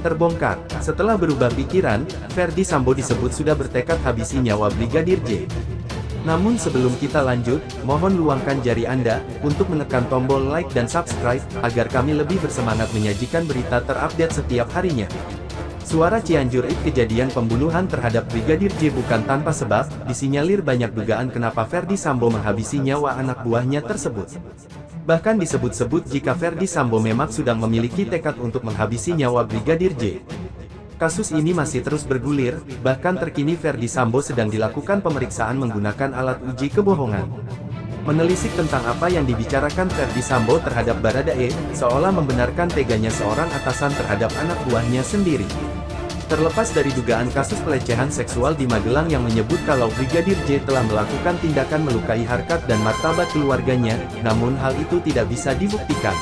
Terbongkar. Setelah berubah pikiran, Ferdy Sambo disebut sudah bertekad habisi nyawa Brigadir J. Namun sebelum kita lanjut, mohon luangkan jari Anda, untuk menekan tombol like dan subscribe, agar kami lebih bersemangat menyajikan berita terupdate setiap harinya. Suara Cianjur, kejadian pembunuhan terhadap Brigadir J bukan tanpa sebab, disinyalir banyak dugaan kenapa Ferdy Sambo menghabisi nyawa anak buahnya tersebut. Bahkan disebut-sebut jika Ferdy Sambo memang sudah memiliki tekad untuk menghabisi nyawa Brigadir J. Kasus ini masih terus bergulir, bahkan terkini Ferdy Sambo sedang dilakukan pemeriksaan menggunakan alat uji kebohongan. Menelisik tentang apa yang dibicarakan Ferdy Sambo terhadap Baradae, seolah membenarkan teganya seorang atasan terhadap anak buahnya sendiri. Terlepas dari dugaan kasus pelecehan seksual di Magelang yang menyebut kalau Brigadir J telah melakukan tindakan melukai harkat dan martabat keluarganya, namun hal itu tidak bisa dibuktikan.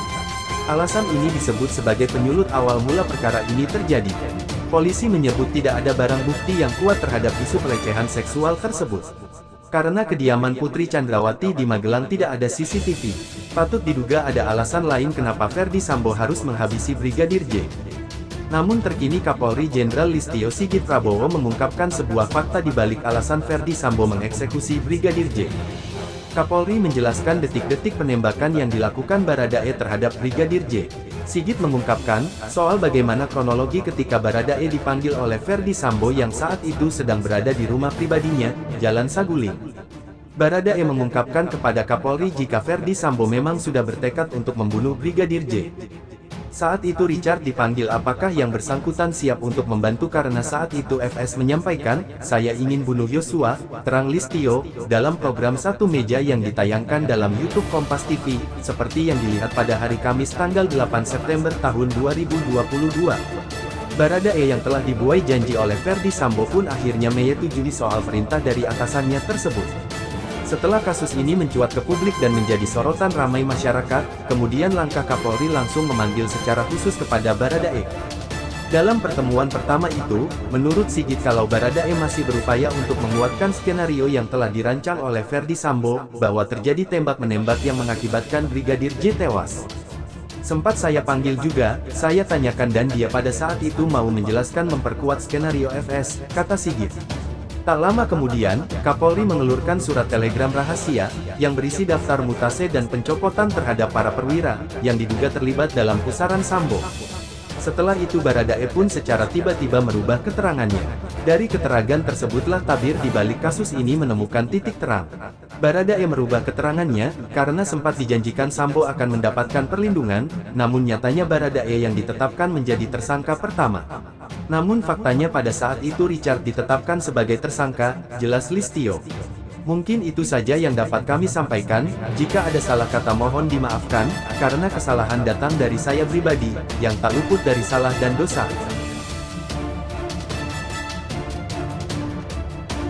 Alasan ini disebut sebagai penyulut awal mula perkara ini terjadi. Polisi menyebut tidak ada barang bukti yang kuat terhadap isu pelecehan seksual tersebut. Karena kediaman Putri Chandrawati di Magelang tidak ada CCTV, patut diduga ada alasan lain kenapa Ferdy Sambo harus menghabisi Brigadir J. Namun terkini Kapolri Jenderal Listio Sigit Prabowo mengungkapkan sebuah fakta di balik alasan Ferdy Sambo mengeksekusi Brigadir J. Kapolri menjelaskan detik-detik penembakan yang dilakukan Baradae terhadap Brigadir J. Sigit mengungkapkan, soal bagaimana kronologi ketika Baradae dipanggil oleh Ferdy Sambo yang saat itu sedang berada di rumah pribadinya, Jalan Saguling. Baradae mengungkapkan kepada Kapolri jika Ferdy Sambo memang sudah bertekad untuk membunuh Brigadir J. Saat itu Richard dipanggil apakah yang bersangkutan siap untuk membantu karena saat itu FS menyampaikan, saya ingin bunuh Yosua, terang Listio, dalam program Satu Meja yang ditayangkan dalam YouTube Kompas TV, seperti yang dilihat pada hari Kamis tanggal 8 September tahun 2022. Baradae yang telah dibuai janji oleh Ferdy Sambo pun akhirnya menyetujui soal perintah dari atasannya tersebut. Setelah kasus ini mencuat ke publik dan menjadi sorotan ramai masyarakat, kemudian langkah Kapolri langsung memanggil secara khusus kepada Baradae. Dalam pertemuan pertama itu, menurut Sigit kalau Baradae masih berupaya untuk menguatkan skenario yang telah dirancang oleh Ferdy Sambo, bahwa terjadi tembak-menembak yang mengakibatkan Brigadir J tewas. Sempat saya panggil juga, saya tanyakan dan dia pada saat itu mau menjelaskan memperkuat skenario FS, kata Sigit. Tak lama kemudian, Kapolri mengelurkan surat telegram rahasia, yang berisi daftar mutase dan pencopotan terhadap para perwira, yang diduga terlibat dalam pusaran Sambo. Setelah itu Baradae pun secara tiba-tiba merubah keterangannya. Dari keterangan tersebutlah tabir di balik kasus ini menemukan titik terang. Baradae merubah keterangannya, karena sempat dijanjikan Sambo akan mendapatkan perlindungan, namun nyatanya Baradae yang ditetapkan menjadi tersangka pertama. Namun faktanya pada saat itu Richard ditetapkan sebagai tersangka, jelas Listio. Mungkin itu saja yang dapat kami sampaikan, jika ada salah kata mohon dimaafkan, karena kesalahan datang dari saya pribadi, yang tak luput dari salah dan dosa.